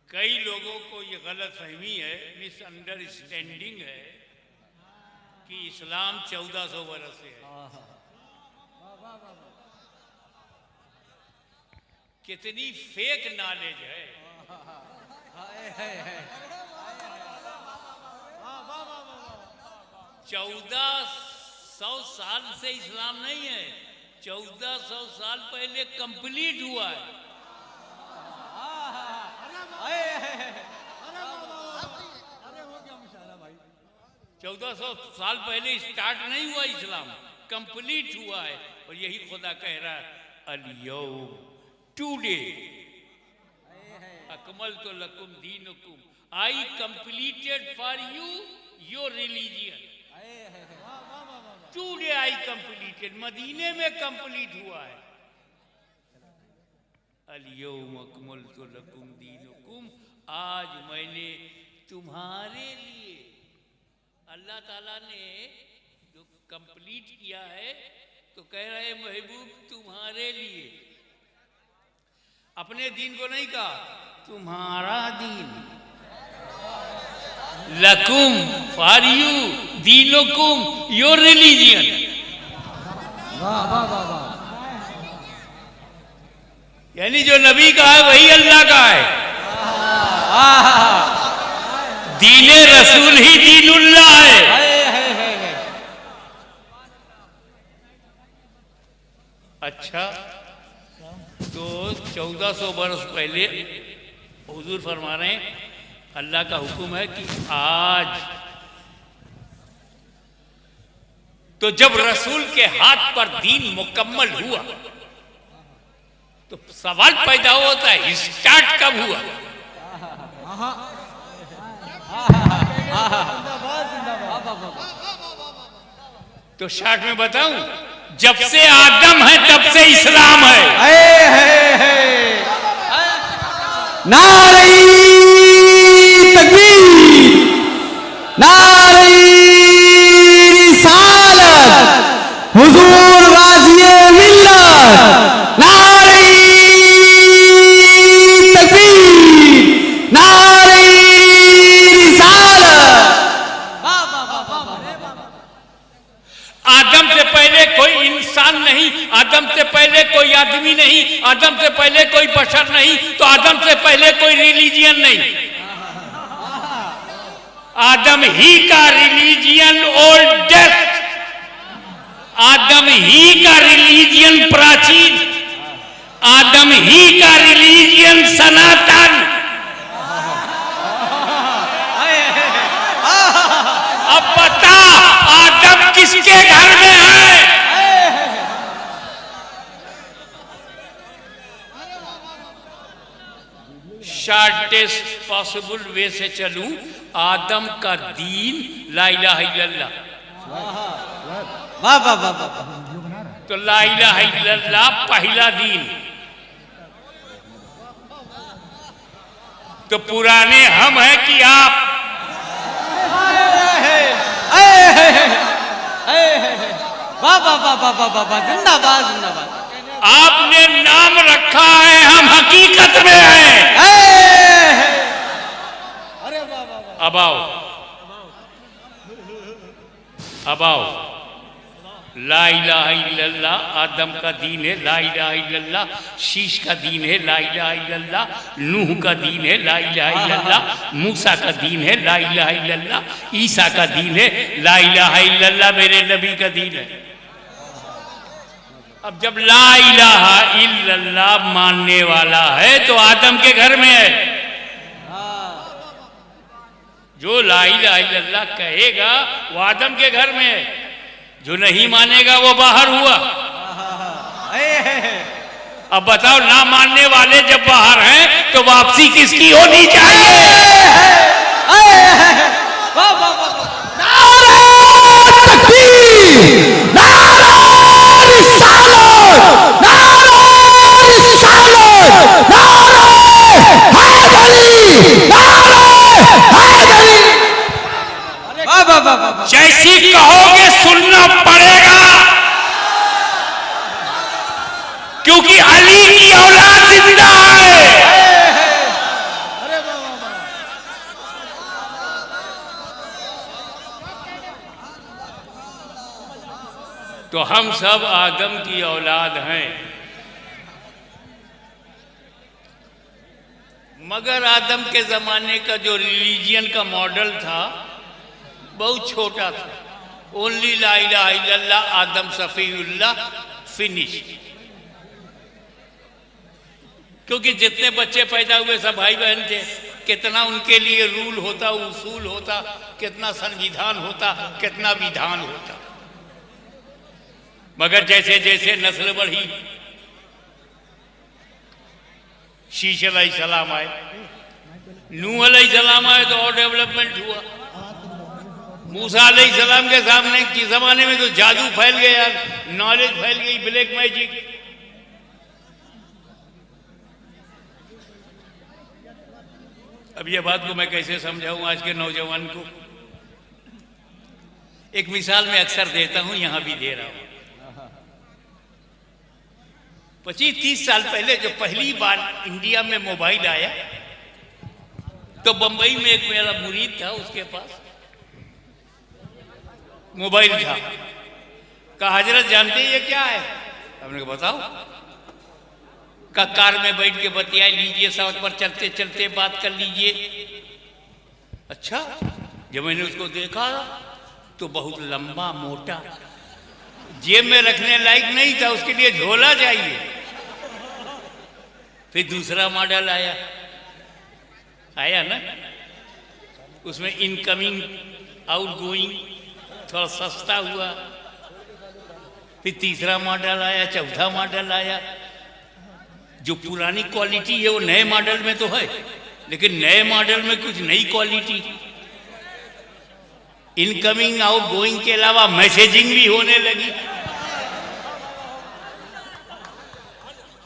कई लोगों को ये गलत फहमी है, मिसअंडरस्टैंडिंग है कि इस्लाम 1400 वर्ष से है। कितनी फेक नॉलेज है। 1400 साल से इस्लाम नहीं है, 1400 साल पहले कंप्लीट हुआ है। 1400 साल पहले स्टार्ट नहीं हुआ इस्लाम, कंप्लीट हुआ है। और यही खुदा कह रहा है, अल-यौम टुडे अकमलतु लकुम दीनुकुम, I completed for you your religion. Today I completed, मदीने में कंप्लीट हुआ है। अल-यौम अकमलतु लकुम दीनुकुम, आज मैंने तुम्हारे लिए, अल्लाह ताला ने जो कंप्लीट किया है, तो कह रहे महबूब तुम्हारे लिए, अपने दीन को नहीं कहा, तुम्हारा दीन, लकुम फॉर यू दीनुकुम योर रिलीजियन। वाह वाह वाह वाह। यानी जो नबी का है वही अल्लाह का है। दीने रसूल ही दीनुल्लाह है। अच्छा, तो 1400 वर्ष पहले हुजूर फरमा रहे हैं, अल्लाह का हुक्म है कि आज, तो जब रसूल के हाथ पर दीन मुकम्मल हुआ तो सवाल पैदा होता है, स्टार्ट कब हुआ? तो शॉर्ट में बताऊं, जब से आदम है तब से इस्लाम है। नारे तकबीर, नारे रिसालत, हुजूर गाज़ी मिल्लत, नारे तकबीर, नारे रिसालत। आदम से पहले कोई इंसान नहीं, आदम से पहले कोई आदमी नहीं, आदम से पहले कोई बशर नहीं, तो आदम से पहले कोई रिलीजियन नहीं। आदम ही का रिलीजियन ओल्डेस्ट, आदम ही का रिलीजियन प्राचीन, आदम ही का रिलीजियन सनातन। अब बता, आदम किसके घर में है? शॉर्टेस्ट पॉसिबल वे से चलूं, आदम का दीन ला इलाहा इल्लल्लाह। वाह वाह वाह वाह। तो ला इलाहा इल्लल्लाह पहला दीन। तो पुराने हम हैं कि आप? वाह वाह वाह वाह वाह वाह, जिंदाबाद जिंदाबाद। आपने नाम रखा है, हम हकीकत में हैं। अरे वाह वाह वाह। अब आओ, अब आओ। ला इलाहा इल्लल्लाह आदम का दीन है, ला इलाहा इल्लल्लाह शीश का दीन है, ला इलाहा इल्लल्लाह नूह का दीन है, ला इलाहा इल्लल्लाह मूसा का दीन है, ला इलाहा इल्लल्लाह ईसा का दीन है, ला इलाहा इल्लल्लाह मेरे नबी का दीन है। अब जब ला इलाहा इल्लल्लाह मानने वाला है तो आदम के घर में है। जो ला इलाहा इल्लल्लाह कहेगा वो आदम के घर में है, जो नहीं मानेगा वो बाहर हुआ। अब बताओ, ना मानने वाले जब बाहर हैं तो वापसी किसकी होनी चाहिए? नारे तकबीर, नारे रिसालत, नारे रिसालत, नारे हैदरी, नारे हैदरी। जैसी कहोगे सुनना पड़ेगा, क्योंकि अली की औलाद जिंदा है। तो हम सब आदम की औलाद हैं, मगर आदम के ज़माने का जो रिलीजियन का मॉडल था बहुत छोटा था। ओनली ला इलाहा इल्लल्लाह, आदम सफ़ीउल्लाह, फिनिश। क्योंकि जितने बच्चे पैदा हुए सब भाई बहन थे, कितना उनके लिए रूल होता, उसूल होता, कितना संविधान होता, कितना विधान होता। मगर जैसे जैसे नस्ल बढ़ी, शीश अलैहिस्सलाम आए, नूह अलैहिस्सलाम आए तो और डेवलपमेंट हुआ। मूसा अलैहिस्सलाम के सामने के जमाने में तो जादू फैल गया, नॉलेज फैल गई, ब्लैक मैजिक। अब ये बात को मैं कैसे समझाऊं आज के नौजवान को? एक मिसाल मैं अक्सर देता हूं, यहां भी दे रहा हूं। 25-30 साल पहले जो पहली बार इंडिया में मोबाइल आया, तो बंबई में एक मेरा मुरीद था, उसके पास मोबाइल था। कहा हजरत जानते ये क्या है? हमने कहा बताओ। का कार में बैठ के बतिया लीजिए, सड़क पर चलते चलते बात कर लीजिए। अच्छा, जब मैंने उसको देखा तो बहुत लंबा मोटा, जेब में रखने लायक नहीं था, उसके लिए झोला चाहिए। फिर दूसरा मॉडल आया ना, उसमें इनकमिंग आउटगोइंग थोड़ा सस्ता हुआ। फिर तीसरा मॉडल आया, चौथा मॉडल आया। जो पुरानी क्वालिटी है वो नए मॉडल में तो है, लेकिन नए मॉडल में कुछ नई क्वालिटी, इनकमिंग आउटगोइंग के अलावा मैसेजिंग भी होने लगी।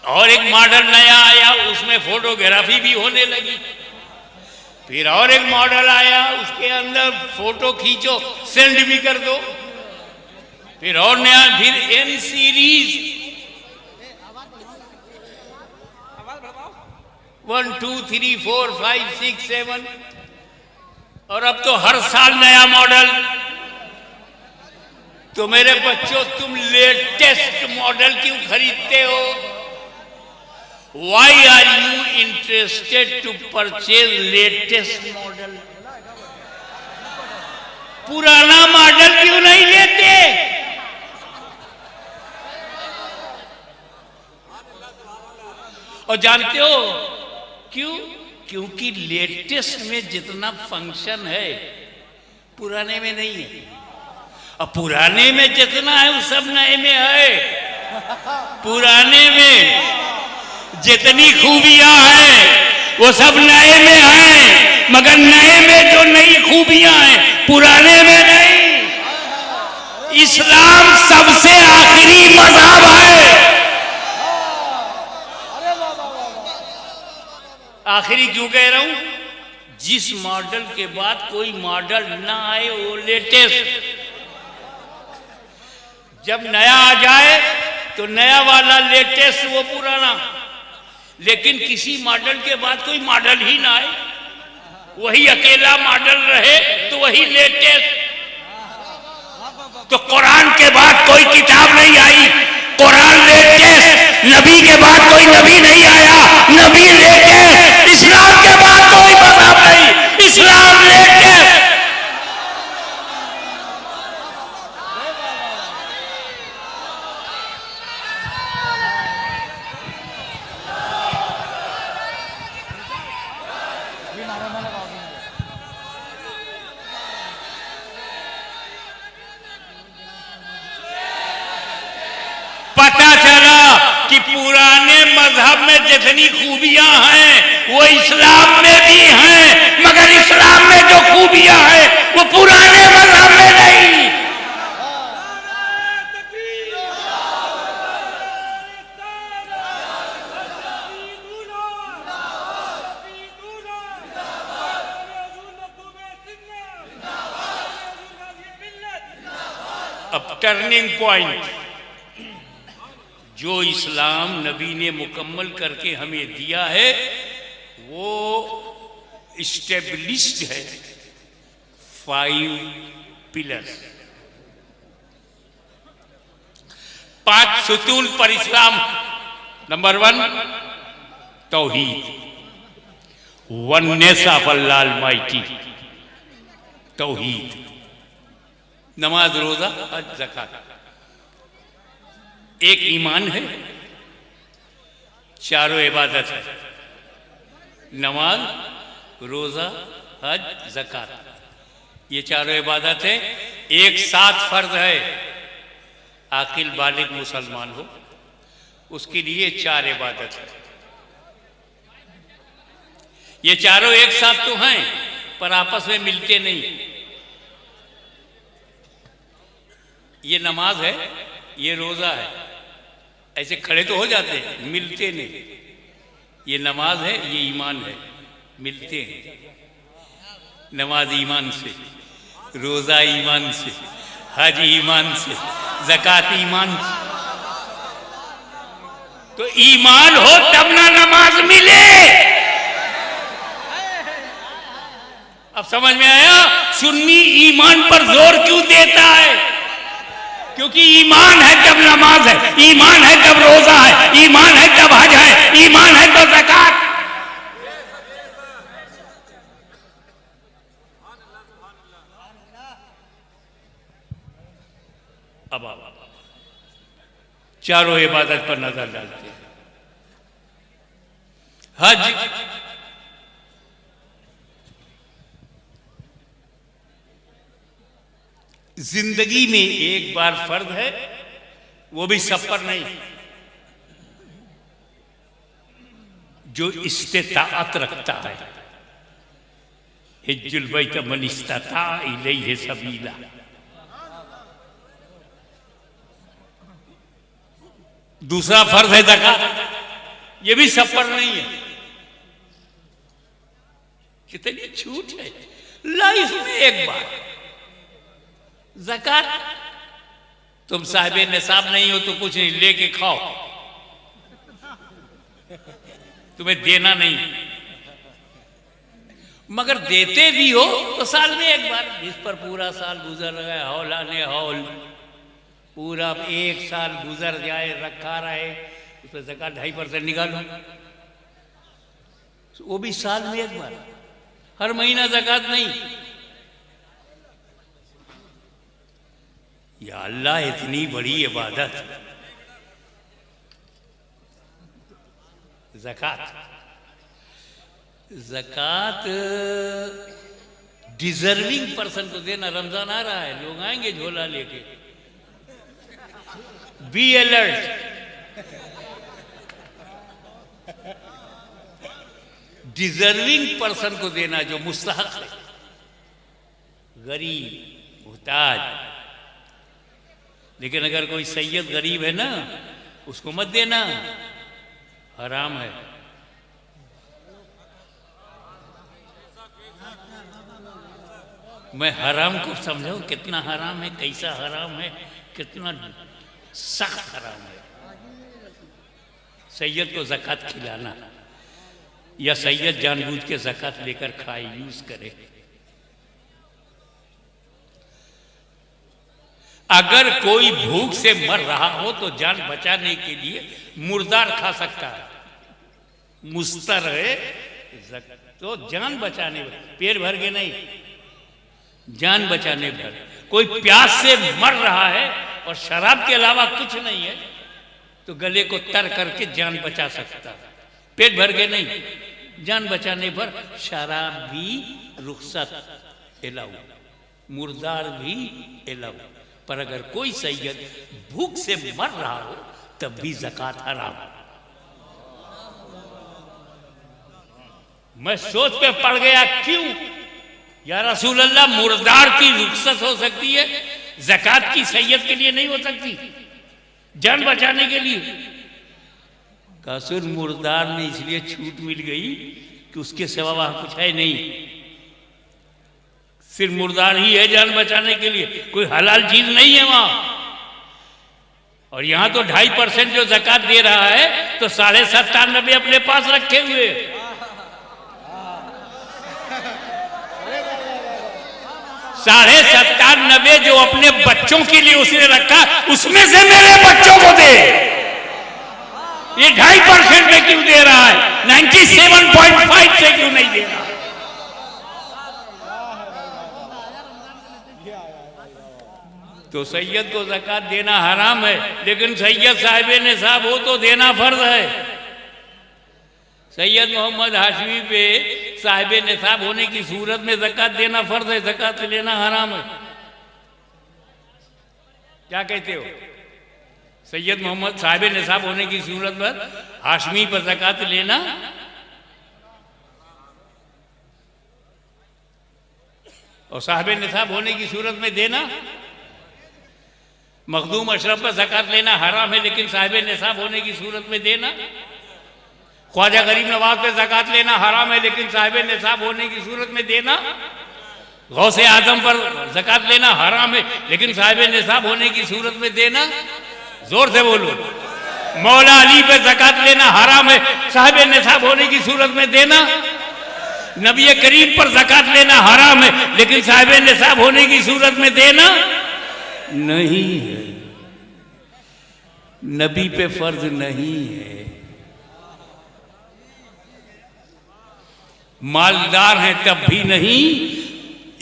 और एक मॉडल नया आया, उसमें फोटोग्राफी भी होने लगी। फिर और एक मॉडल आया, उसके अंदर फोटो खींचो सेंड भी कर दो। फिर और नया, फिर एन सीरीज 1 2 3 4 5 6 7, और अब तो हर साल नया मॉडल। तो मेरे बच्चों, तुम लेटेस्ट मॉडल क्यों खरीदते हो? Why are you interested to purchase latest model? पुराना मॉडल क्यों नहीं लेते? और जानते हो क्यों? क्योंकि लेटेस्ट में जितना फंक्शन है पुराने में नहीं है, और पुराने में जितना है वो सब नए में है। पुराने में जितनी खूबियां हैं वो सब नए में हैं, मगर नए में जो नई खूबियां हैं पुराने में नहीं। इस्लाम सबसे आखिरी मज़हब है। आखिरी क्यों कह रहा हूं? जिस मॉडल के बाद कोई मॉडल ना आए वो लेटेस्ट। जब नया आ जाए तो नया वाला लेटेस्ट, वो पुराना। लेकिन किसी मॉडल के बाद कोई मॉडल ही ना आए, वही अकेला मॉडल रहे, तो वही लेटेस्ट। तो कुरान के बाद कोई किताब नहीं आई, कुरान लेटेस्ट। नबी के बाद कोई नबी नहीं आया, नबी लेटेस्ट। इस्लाम के बाद कोई मज़हब नहीं, इस्लाम लेटेस्ट। पता चला कि पुराने मजहब में जितनी खूबियां हैं वो इस्लाम में भी हैं, मगर इस्लाम में जो खूबियां हैं वो पुराने मजहब में नहीं। अब टर्निंग पॉइंट जो इस्लाम नबी ने मुकम्मल करके हमें दिया है वो इस्टेब्लिश्ड है 5 पिलर्स। 5 सुतून पर इस्लाम। Number 1 Towhid, oneness of Allah Almighty, तौहीद। नमाज, रोजा, हज, ज़कात, एक ईमान है, चारों इबादत है। नमाज, रोजा, हज, ज़कात, ये चारों इबादत है। एक साथ फर्ज है, आकिल बालिग मुसलमान हो उसके लिए 4 इबादत है। ये चारों एक साथ तो हैं पर आपस में मिलते नहीं। ये नमाज है, ये रोजा है, ऐसे खड़े तो हो जाते हैं, मिलते नहीं। ये नमाज है, ये ईमान है, मिलते हैं। नमाज ईमान से, रोजा ईमान से, हज ईमान से, ज़कात ईमान से। तो ईमान हो तब ना नमाज मिले। अब समझ में आया सुन्नी ईमान पर जोर क्यों देता है? क्योंकि ईमान है तब नमाज है, ईमान है तब रोजा है, ईमान है तब हज है, ईमान है तो ज़कात। अब चारों इबादत पर नजर डालते हैं। हज जिंदगी में एक बार फर्ज है, वो भी सब पर नहीं। जो इस्तिताअत रखता है, हिज्जुल बैत मन इस्ताता इलैहि सबीला। दूसरा फर्ज है ज़कात, ये भी सब पर नहीं है। कितनी छूट है लाइफ में एक बार। ज़कात तुम साहिबे निसाब नहीं हो तो कुछ नहीं, लेके खाओ, तुम्हें देना नहीं। मगर देते भी हो तो साल में एक बार, जिस पर पूरा साल गुजर गया, हौलाने हौल पूरा एक साल गुजर जाए, रखा रहे, उसमें ज़कात 2.5% निकालो, वो भी साल में एक बार, हर महीना ज़कात नहीं। या अल्लाह, इतनी बड़ी इबादत ज़कात। ज़कात डिजर्विंग पर्सन को देना। रमजान आ रहा है, लोग आएंगे झोला लेके। Be alert. डिजर्विंग पर्सन को देना, जो मुस्तहक है, गरीब, मुहताज। लेकिन अगर कोई सैयद गरीब है ना, उसको मत देना, हराम है। मैं हराम को समझाऊं, कितना हराम है, कैसा हराम है, कितना सख्त हराम है। सैयद को ज़कात खिलाना या सैयद जानबूझ के ज़कात लेकर खाए, यूज करे। अगर कोई भूख से मर रहा हो तो जान बचाने के लिए मुर्दार खा सकता है। मुस्तर है तो जान बचाने, पेट भर के नहीं, जान बचाने भर। कोई प्यास से मर रहा है और शराब के अलावा कुछ नहीं है तो गले को तर करके जान बचा सकता है, पेट भर के नहीं, जान बचाने पर। शराब भी रुखसत एलाउ, मुर्दार भी एलाउ। पर अगर कोई सैयद भूख से मर रहा हो तब भी ज़कात हराम। मैं सोच पे पड़ गया, क्यों या रसूल अल्लाह, मुर्दार की रुखसत हो सकती है, ज़कात की सैयद के लिए नहीं हो सकती, जान बचाने के लिए। कासुर मुर्दार में इसलिए छूट मिल गई कि उसके सिवा वहां कुछ है नहीं, सिर्फ मुर्दार ही है जान बचाने के लिए, कोई हलाल चीज नहीं है वहां। और यहां तो 2.5% जो ज़कात दे रहा है तो 97.5 अपने पास रखे हुए। 97.5 जो अपने बच्चों के लिए उसने रखा, उसमें से मेरे बच्चों को दे। ये 2.5% में क्यों दे रहा है? 97.5 से क्यों नहीं दे रहा? तो सैयद को ज़कात देना हराम है, लेकिन सैयद साहिब निसाब हो तो देना फर्ज है। सैयद मोहम्मद हाशमी पे साहिब निसाब होने की सूरत में ज़कात देना फर्ज है, ज़कात लेना हराम है। क्या कहते हो? सैयद मोहम्मद साहिब निसाब होने की सूरत में हाशमी पर ज़कात लेना और साहिब निसाब होने की सूरत में देना, मखदूम अशरफ पर ज़कात लेना हराम है, लेकिन साहिब निसाब होने की सूरत में देना। ख्वाजा गरीब नवाज पे ज़कात लेना हराम है, लेकिन साहिब निसाब होने की सूरत में देना। गौसे आजम पर ज़कात लेना हराम है, लेकिन साहिब निसाब होने की सूरत में देना। जोर से बोलो। मौला अली पे ज़कात लेना हराम है, साहिब निसाब होने की सूरत में देना। नबी करीम पर ज़कात लेना हराम है, लेकिन साहिब निसाब होने की सूरत में देना नहीं है। नबी पे फर्ज नहीं है। मालदार हैं तब भी नहीं,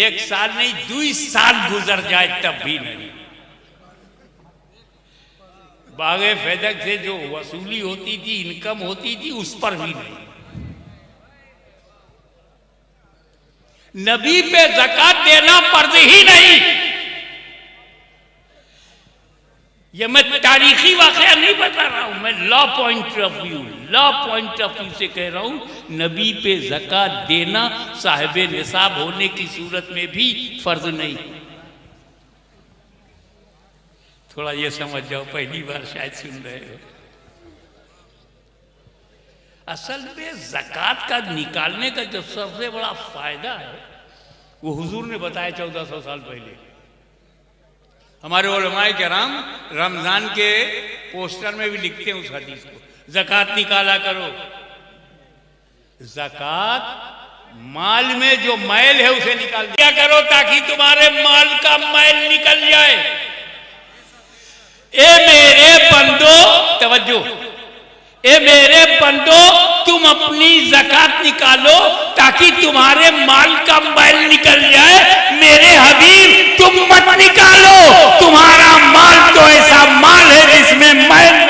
1 साल नहीं 2 साल गुजर जाए तब भी नहीं। बागे फैदक से जो वसूली होती थी, इनकम होती थी, उस पर भी नहीं। नबी पे ज़कात देना फर्ज ही नहीं। ये मैं तारीखी वाकया नहीं बता रहा हूं, मैं लॉ पॉइंट ऑफ व्यू से कह रहा हूं। नबी पे ज़कात देना साहिब निसाब होने की सूरत में भी फर्ज नहीं। थोड़ा ये समझ जाओ, पहली बार शायद सुन रहे हो। असल में ज़कात का निकालने का जो सबसे बड़ा फायदा है वो हुजूर ने बताया 1400 साल पहले। हमारे उलमाए किराम रमजान के पोस्टर में भी लिखते हैं उस हदीस को, ज़कात निकाला करो। ज़कात माल में जो मैल है उसे निकाल दिया करो ताकि तुम्हारे माल का मैल निकल जाए। ए मेरे बंदो, तवज्जो, ए मेरे बंदो, तुम अपनी ज़कात निकालो ताकि तुम्हारे माल का मैल निकल जाए। मेरे हबीब तुम मत निकालो, तुम्हारा माल तो ऐसा माल है जिसमें मैल